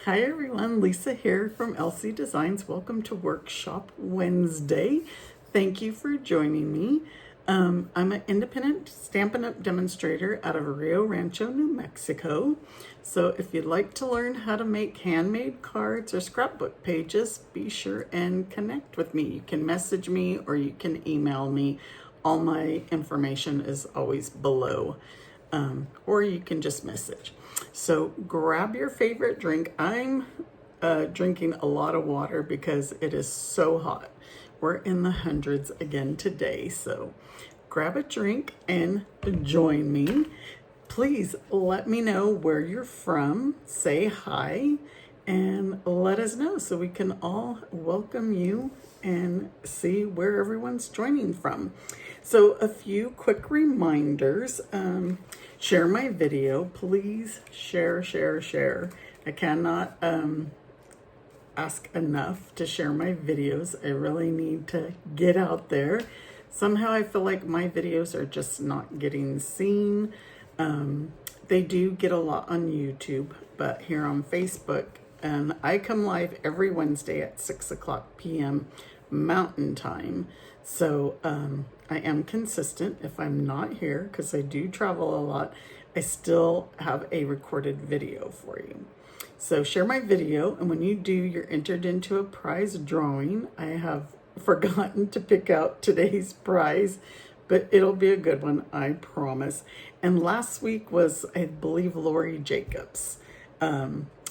Hi everyone, Lisa here from LC Designs. Welcome to Workshop Wednesday. Thank you for joining me. I'm an independent Stampin' Up! Demonstrator out of Rio Rancho, New Mexico. So if you'd like to learn how to make handmade cards or scrapbook pages, be sure and connect with me. You can message me or you can email me. All my information is always below. Or you can just message. So grab your favorite drink. I'm drinking a lot of water because it is so hot. We're in the hundreds again today. So grab a drink and join me. Please let me know where you're from. Say hi and let us know so we can all welcome you and see where everyone's joining from. So a few quick reminders. Share my video. Please share. I cannot ask enough to share my videos. I really need to get out there. Somehow I feel like my videos are just not getting seen. They do get a lot on YouTube, but here on Facebook, and I come live every Wednesday at 6:00 p.m. Mountain Time. So I am consistent. If I'm not here, because I do travel a lot, I still have a recorded video for you. So share my video, and when you do, you're entered into a prize drawing. I have forgotten to pick out today's prize, but it'll be a good one, I promise. And last week was, I believe, Lori Jacobs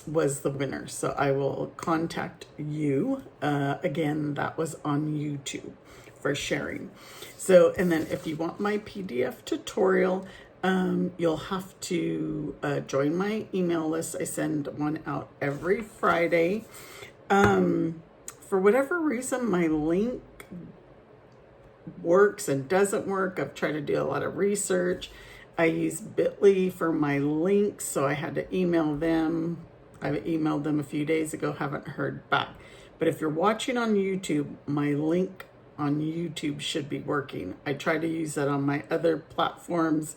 was the winner. So I will contact you. Again, that was on YouTube for sharing. So, and then if you want my PDF tutorial, you'll have to join my email list. I send one out every Friday. For whatever reason, my link works and doesn't work. I've tried to do a lot of research. I use Bitly for my links, so I had to email them. I emailed them a few days ago, haven't heard back. But if you're watching on YouTube, my link on YouTube should be working. I try to use that on my other platforms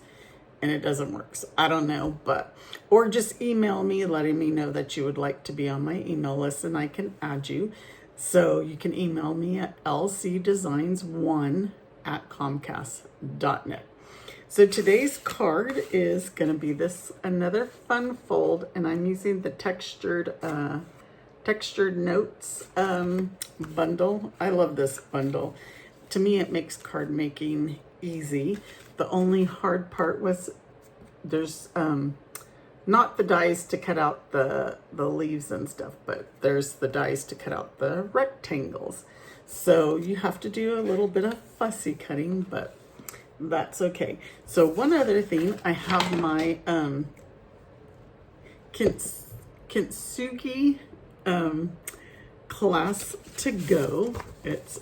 and it doesn't work. So I don't know, but, or just email me letting me know that you would like to be on my email list and I can add you. So you can email me at lcdesigns1@comcast.net. So today's card is going to be this, another fun fold, and I'm using the textured notes bundle. I love this bundle. To me, it makes card making easy. The only hard part was there's not the dies to cut out the leaves and stuff, but there's the dies to cut out the rectangles. So you have to do a little bit of fussy cutting, but that's okay. So one other thing, I have my Kintsugi class to go. It's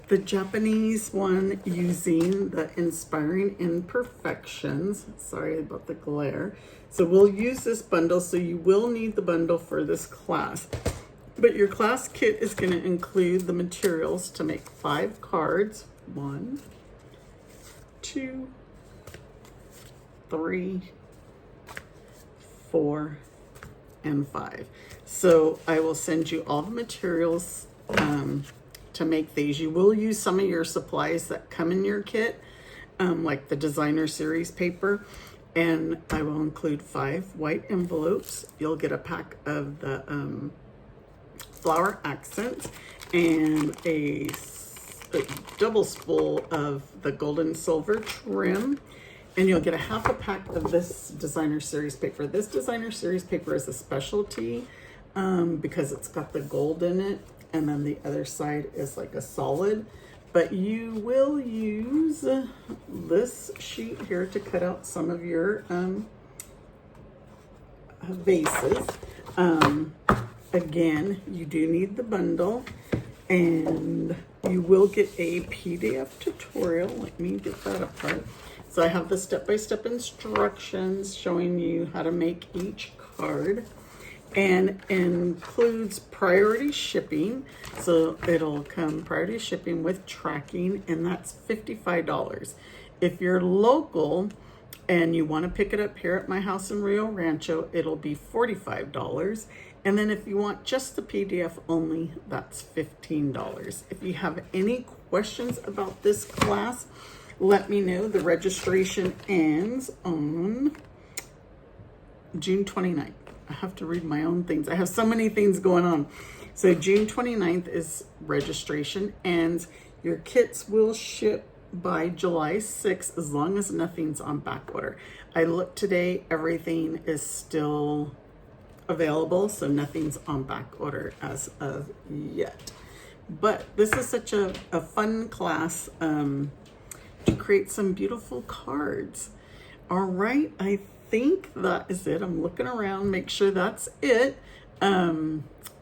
the Japanese one using the Inspiring Imperfections. Sorry about the glare. So we'll use this bundle, so you will need the bundle for this class. But your class kit is going to include the materials to make 5 cards. 1, 2, 3, 4, and 5. So I will send you all the materials to make these. You will use some of your supplies that come in your kit, like the designer series paper, and I will include 5 white envelopes. You'll get a pack of the flower accents and a double spool of the gold and silver trim, and you'll get a half a pack of this designer series paper. This designer series paper is a specialty because it's got the gold in it, and then the other side is like a solid. But you will use this sheet here to cut out some of your vases. Again, you do need the bundle, and you will get a PDF tutorial. Let me get that apart. So I have the step-by-step instructions showing you how to make each card, and includes priority shipping. So it'll come priority shipping with tracking, and that's $55. If you're local, and you want to pick it up here at my house in Rio Rancho, it'll be $45. And then if you want just the PDF only, that's $15. If you have any questions about this class, let me know. The registration ends on June 29th. I have to read my own things. I have so many things going on. So June 29th is registration, and your kits will ship by July 6th as long as nothing's on back order. I looked today, everything is still available, so nothing's on back order as of yet. But this is such a fun class to create some beautiful cards. All right, I think that is it. I'm looking around, make sure that's it.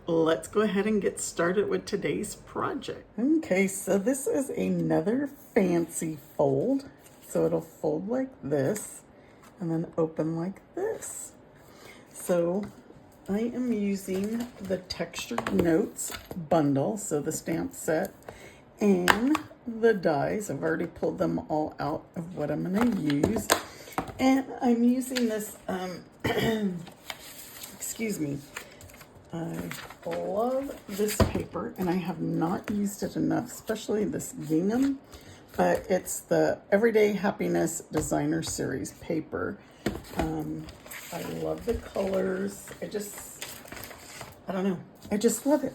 Let's go ahead and get started with today's project. Okay, so this is another fancy fold. So it'll fold like this and then open like this. So I am using the Textured Notes bundle, so the stamp set, and the dies. I've already pulled them all out of what I'm going to use. And I'm using this, excuse me, I love this paper, and I have not used it enough, especially this gingham, but it's the Everyday Happiness Designer Series paper. I love the colors. I don't know. I just love it.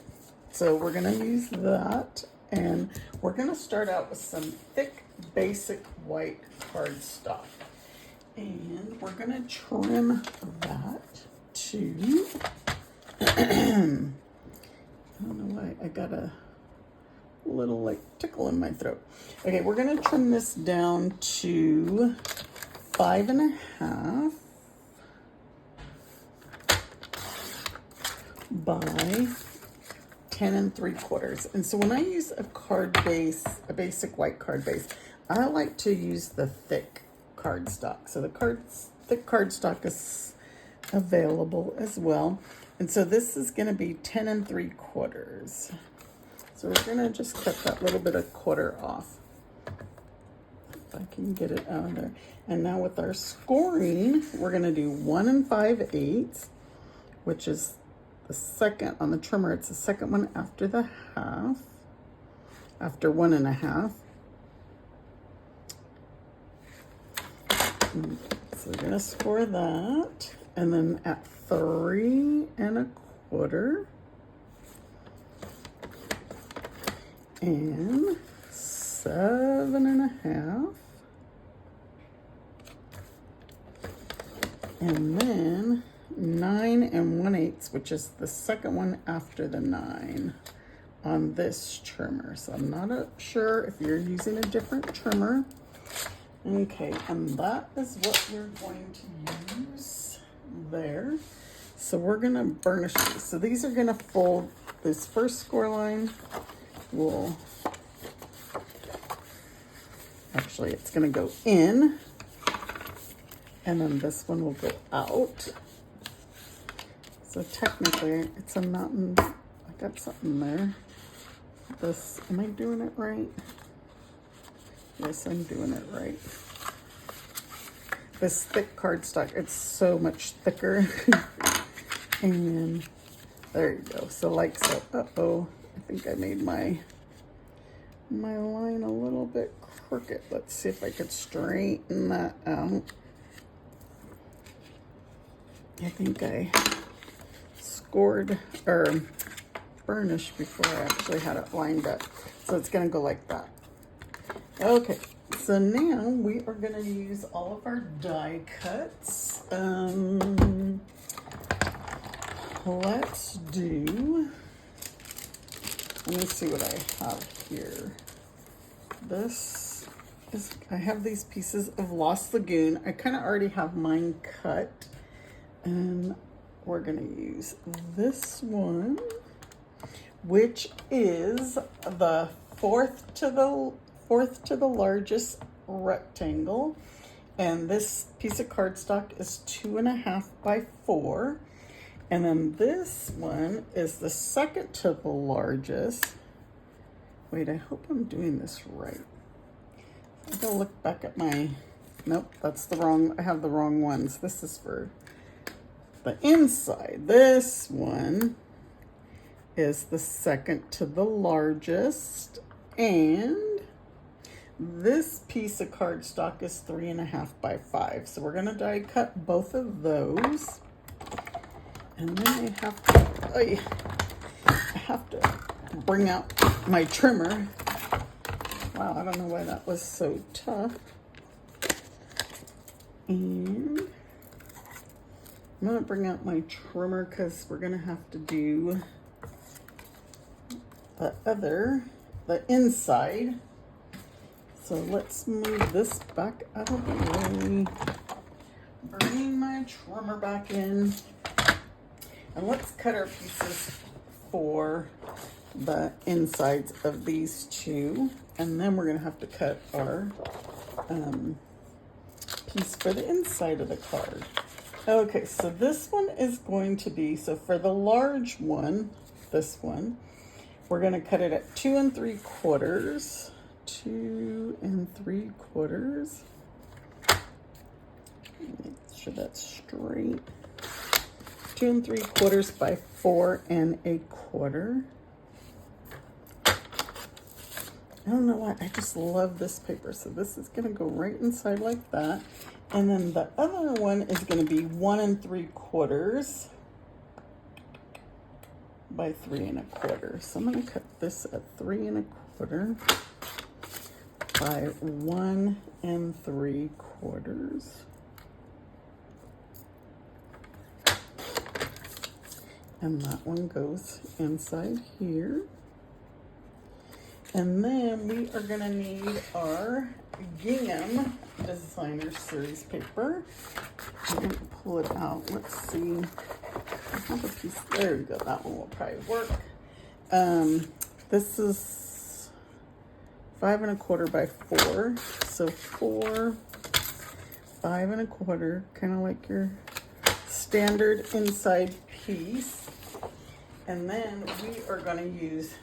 So we're going to use that, and we're going to start out with some thick, basic white cardstock. And we're going to trim that to, I don't know why, I got a little like tickle in my throat. Okay, we're going to trim this down to 5.5 by 10 3/4. And so when I use a card base, a basic white card base, I like to use the thick cardstock. So the thick cardstock is available as well. And so this is going to be 10 3/4. So we're going to just cut that little bit of quarter off. If I can get it out of there. And now with our scoring, we're going to do 1 5/8, which is the second on the trimmer. It's the second one after the half, after 1.5. So we're going to score that, and then at 3 1/4 and 7.5, and then 9 1/8, which is the second one after the 9 on this trimmer. So I'm not sure if you're using a different trimmer. Okay, and that is what you're going to use there. So we're going to burnish these. So these are going to fold. This first score line will, actually it's going to go in, and then this one will go out. So technically it's a mountain. I got something there. This, am I doing it right? Yes, I'm doing it right. This thick cardstock, it's so much thicker. And there you go. So like so. Uh-oh, I think I made my line a little bit crooked. Let's see if I could straighten that out. I think I scored or burnished before I actually had it lined up. So it's gonna go like that. Okay, so now we are going to use all of our die cuts. Let's do, let me see what I have here. This is, I have these pieces of Lost Lagoon. I kind of already have mine cut. And we're going to use this one, which is the fourth to the largest rectangle, and this piece of cardstock is 2.5 by 4, and then this one is the second to the largest. Wait, I hope I'm doing this right. I gotta look back at my Nope, that's the wrong, I have the wrong ones. This is for the inside. This one is the second to the largest, and this piece of cardstock is 3.5 by 5. So we're gonna die cut both of those. And then I have to bring out my trimmer. Wow, I don't know why that was so tough. And I'm gonna bring out my trimmer because we're gonna have to do the inside. So let's move this back out of the way. Bring my trimmer back in. And let's cut our pieces for the insides of these two. And then we're gonna have to cut our piece for the inside of the card. Okay, so this one is going to be, so for the large one, this one, we're gonna cut it at 2 3/4. 2 3/4. Make sure that's straight. 2 3/4 by 4 1/4. I don't know why, I just love this paper. So this is gonna go right inside like that. And then the other one is gonna be 1 3/4 by 3 1/4. So I'm gonna cut this at 3 1/4 by 1 3/4. And that one goes inside here. And then we are gonna need our Gingham Designer Series paper. I'm gonna pull it out. Let's see. I have a piece. There we go. That one will probably work. This is 5 1/4 by 4. So 4, 5 1/4, kind of like your standard inside piece. And then we are going to use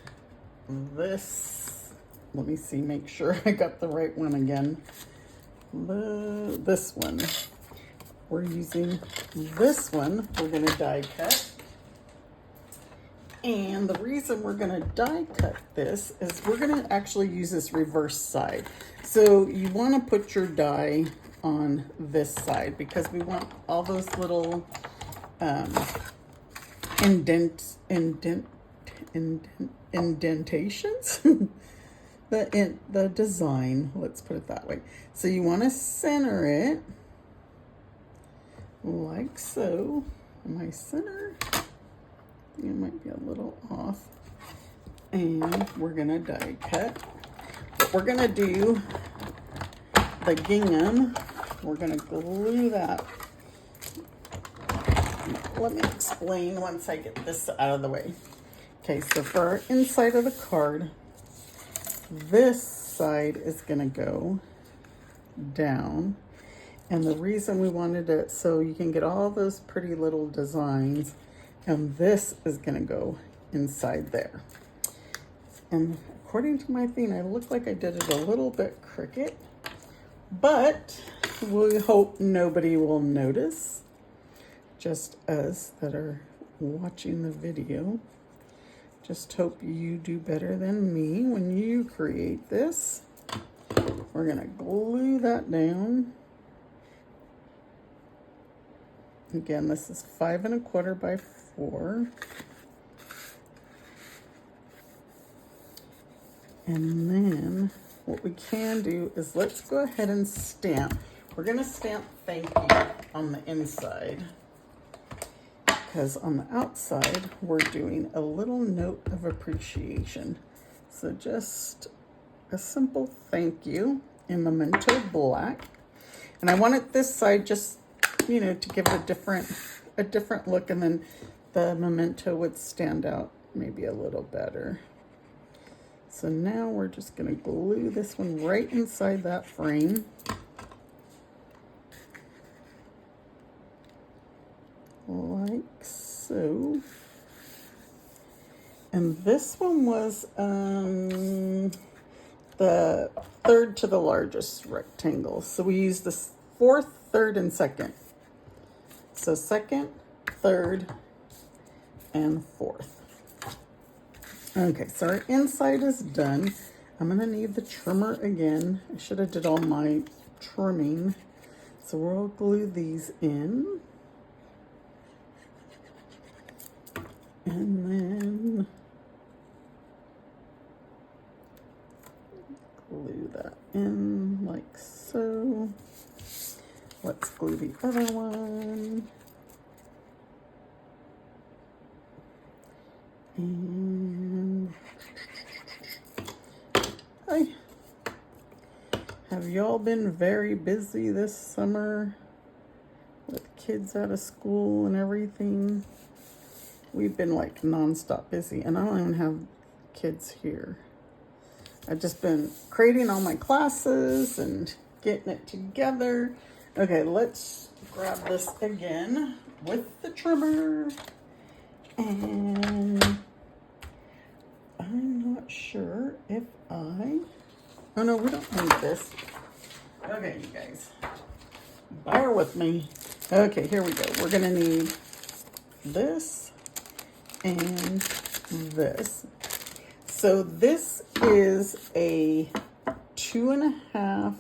this. Let me see, make sure I got the right one again. This one. We're using this one. We're going to die cut. And the reason we're going to die cut this is we're going to actually use this reverse side. So you want to put your die on this side because we want all those little indentations. the design, let's put it that way. So you want to center it like so. My center, it might be a little off. And we're gonna die cut. But we're gonna do the gingham. We're gonna glue that. Let me explain once I get this out of the way. Okay, so for our inside of the card, this side is gonna go down. And the reason we wanted it, so you can get all those pretty little designs, and this is gonna go inside there. And according to my thing, I look like I did it a little bit crooked, but we hope nobody will notice. Just us that are watching the video. Just hope you do better than me when you create this. We're gonna glue that down. Again, this is 5 1/4 by 4. And then what we can do is let's go ahead and stamp. We're gonna stamp thank you on the inside, because on the outside, we're doing a little note of appreciation. So just a simple thank you in Memento Black. And I wanted this side just, you know, to give a different look, and then the Memento would stand out maybe a little better. So now we're just gonna glue this one right inside that frame. Like so. And this one was the third to the largest rectangle. So we use the fourth, third, and second. So second, third, and fourth. Okay, so our inside is done. I'm gonna need the trimmer again. I should have did all my trimming. So we'll glue these in. And then glue that in like so. Let's glue the other one. And hi. Have y'all been very busy this summer with kids out of school and everything? We've been like nonstop busy, and I don't even have kids here. I've just been creating all my classes and getting it together. Okay, let's grab this again with the trimmer. And I'm not sure if oh no, we don't need this. Okay, you guys, bear with me. Okay, here we go. We're gonna need this and this. So this is a 2.5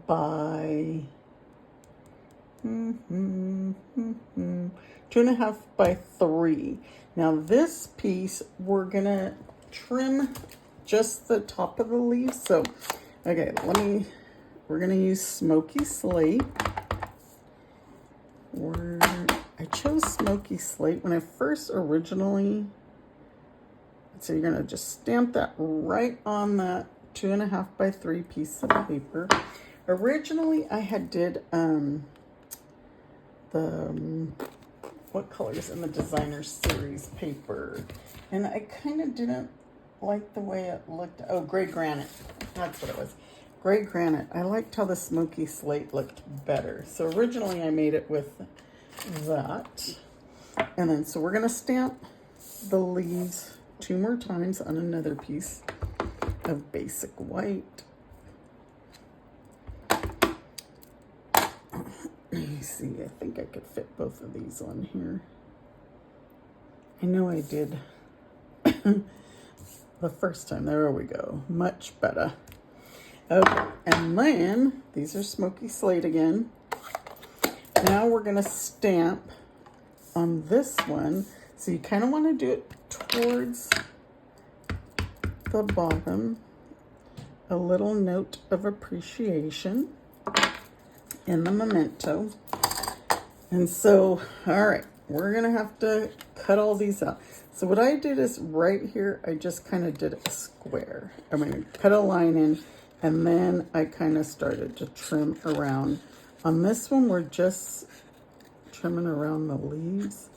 by 2.5 by 3. Now this piece we're gonna trim just the top of the leaves. So okay, we're gonna use smoky slate. I chose smoky slate when I first originally, so you're gonna just stamp that right on that 2.5 by 3 piece of paper. Originally I had did what colors in the designer series paper, and I kind of didn't like the way it looked. Oh, gray granite, that's what it was. Gray granite. I liked how the smoky slate looked better, so originally I made it with that. And then so we're gonna stamp the leaves 2 more times on another piece of basic white. Let me see, I think I could fit both of these on here. I know I did the first time. There we go, much better. Okay, and then these are smoky slate again. Now we're gonna stamp on this one. So you kind of want to do it towards the bottom. A little note of appreciation in the memento. And so, all right, we're gonna have to cut all these out. So what I did is right here, I just kind of did a square. I'm gonna cut a line in, and then I kind of started to trim around. On this one, we're just trimming around the leaves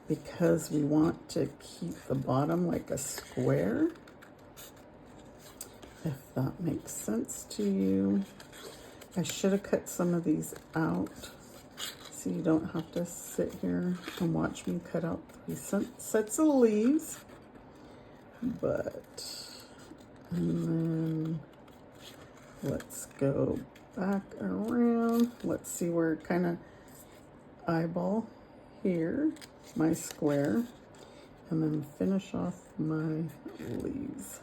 because we want to keep the bottom like a square, if that makes sense to you. I should have cut some of these out so you don't have to sit here and watch me cut out 3 sets of leaves. And then let's go back around. Let's see where kind of eyeball here, my square, and then finish off my leaves.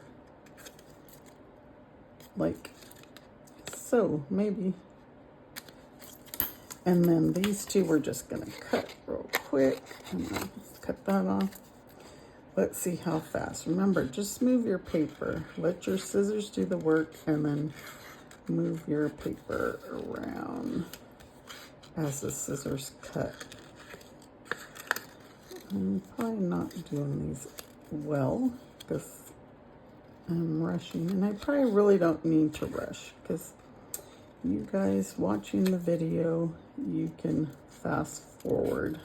Like so, maybe. And then these two we're just gonna cut real quick. And then cut that off. Let's see how fast. Remember, just move your paper. Let your scissors do the work, and then move your paper around as the scissors cut. I'm probably not doing these well because I'm rushing, and I probably really don't need to rush because you guys watching the video, you can fast forward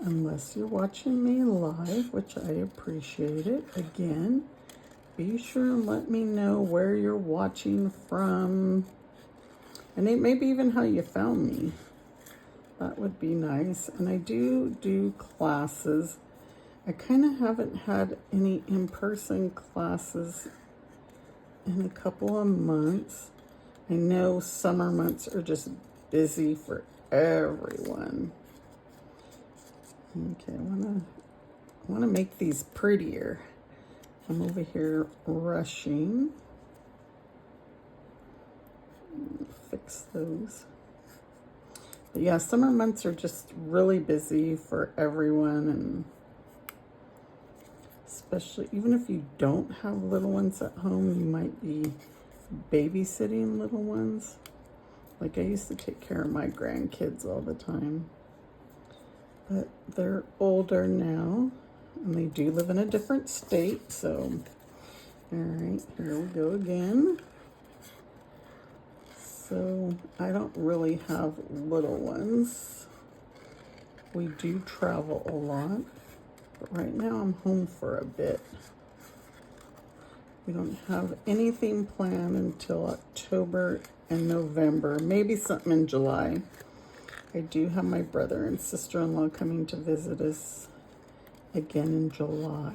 unless you're watching me live, which I appreciate it. Again, be sure and let me know where you're watching from, and maybe even how you found me. That would be nice. And I do classes. I kind of haven't had any in-person classes in a couple of months. I know summer months are just busy for everyone. Okay, I wanna make these prettier. I'm over here rushing. Fix those. But yeah, summer months are just really busy for everyone, and especially even if you don't have little ones at home, you might be babysitting little ones. Like I used to take care of my grandkids all the time, but they're older now and they do live in a different state. So, all right, here we go again. So I don't really have little ones. We do travel a lot, but right now I'm home for a bit. We don't have anything planned until October and November, maybe something in July. I do have my brother and sister-in-law coming to visit us again in July.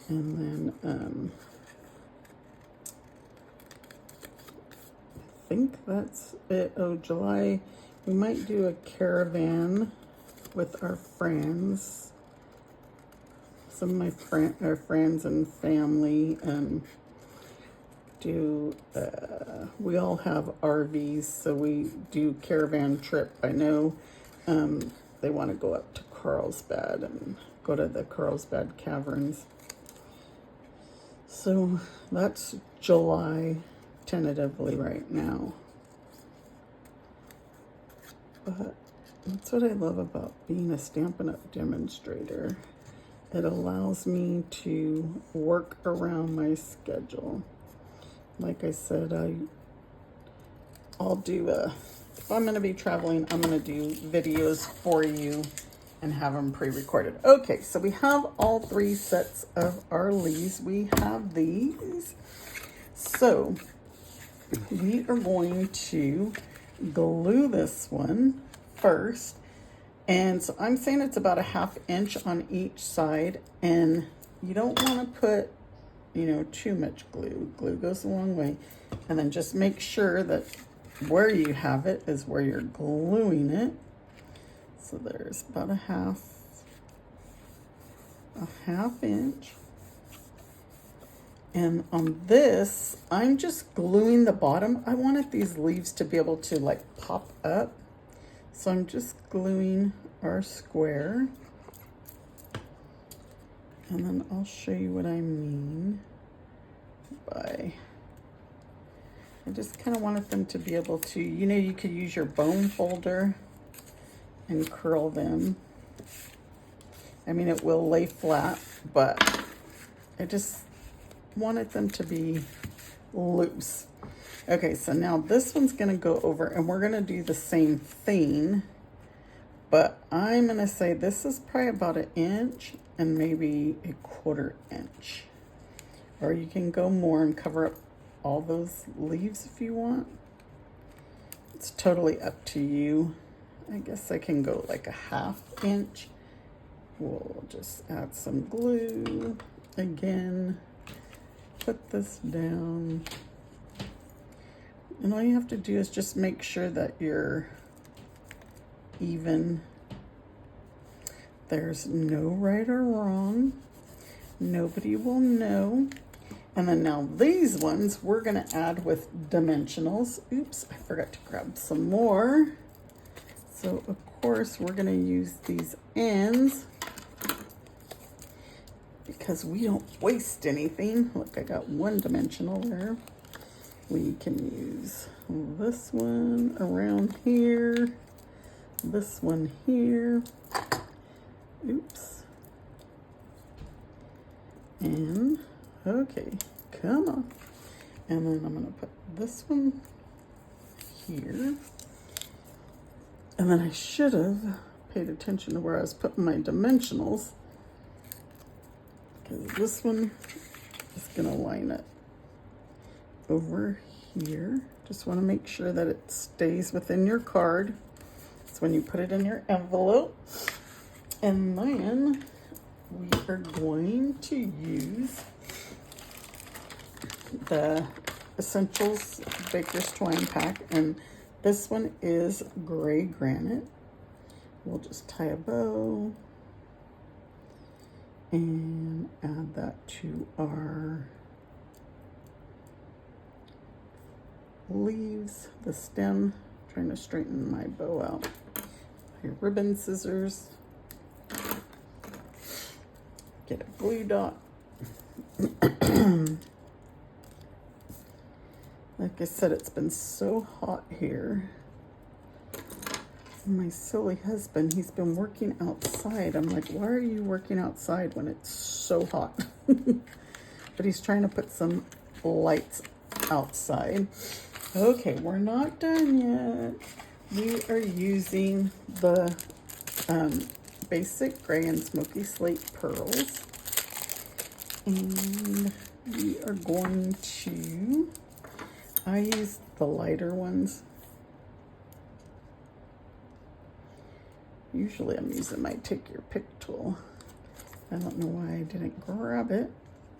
And then I think that's it. Oh, July, we might do a caravan with our friends. Some of my friends and family we all have RVs, so we do caravan trip. I know they want to go up to Carlsbad and go to the Carlsbad Caverns. So that's July tentatively right now. But that's what I love about being a Stampin' Up! Demonstrator. It allows me to work around my schedule. Like I said, I'll do if I'm going to be traveling, I'm going to do videos for you and have them pre-recorded. Okay, so we have all 3 sets of our leaves. We have these. So we are going to glue this one first. And so I'm saying it's about a 1/2 inch on each side, and you don't want to put, too much glue. Glue goes a long way. And then just make sure that where you have it is where you're gluing it. So there's about a half inch. And on this, I'm just gluing the bottom. I wanted these leaves to be able to like pop up. So I'm just gluing our square. And then I'll show you what I mean by, I just kind of wanted them to be able to, you could use your bone folder and curl them. I mean, it will lay flat, but I just wanted them to be loose. Okay, so now this one's gonna go over and we're gonna do the same thing, but I'm gonna say this is probably about 1 inch and maybe 1/4 inch. Or you can go more and cover up all those leaves if you want. It's totally up to you. I guess I can go like a 1/2 inch. We'll just add some glue again. Put this down. And all you have to do is just make sure that you're even. There's no right or wrong. Nobody will know. And then now these ones we're gonna add with dimensionals. Oops, I forgot to grab some more. So of course we're gonna use these ends because we don't waste anything. Look, I got 1 dimensional there. We can use this one around here, this one here. Oops. And, okay, come on. And then I'm gonna put this one here. And then I should have paid attention to where I was putting my dimensionals, because this one is gonna line it over here. Just want to make sure that it stays within your card. It's when you put it in your envelope. And then we are going to use the Essentials Baker's Twine pack, and this one is gray granite. We'll just tie a bow and add that to our leaves, the stem. Trying to straighten my bow out. My ribbon scissors. Get a glue dot. Like I said, it's been so hot here. My silly husband, he's been working outside. I'm like, why are you working outside when it's so hot? But he's trying to put some lights outside. Okay, we're not done yet. We are using the basic gray and smoky slate pearls. And we are going to, I use the lighter ones. Usually I'm using my take your pick tool. I don't know why I didn't grab it.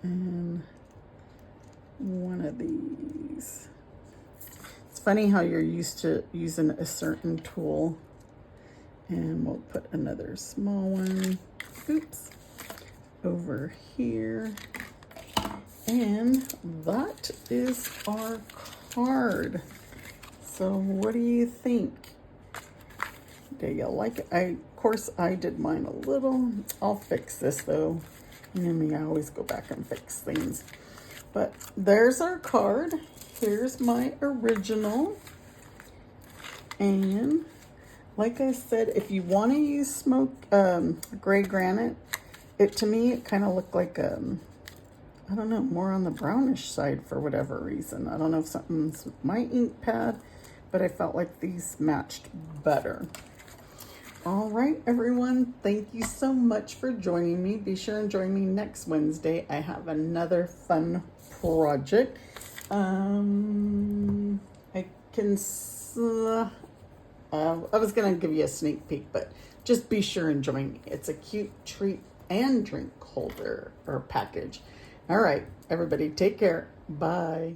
And one of these. It's funny how you're used to using a certain tool. And we'll put another small one, oops, over here. And that is our card. So what do you think? Do you like it? Of course, I did mine a little. I'll fix this though. I mean, I always go back and fix things. But there's our card. Here's my original. And like I said, if you want to use gray granite, to me, it kind of looked like, I don't know, more on the brownish side for whatever reason. I don't know if something's with my ink pad, but I felt like these matched better. All right, everyone, thank you so much for joining me. Be sure and join me next Wednesday. I have another fun project. I was going to give you a sneak peek, but just be sure and join me. It's a cute treat and drink holder or package. All right, everybody, take care. Bye.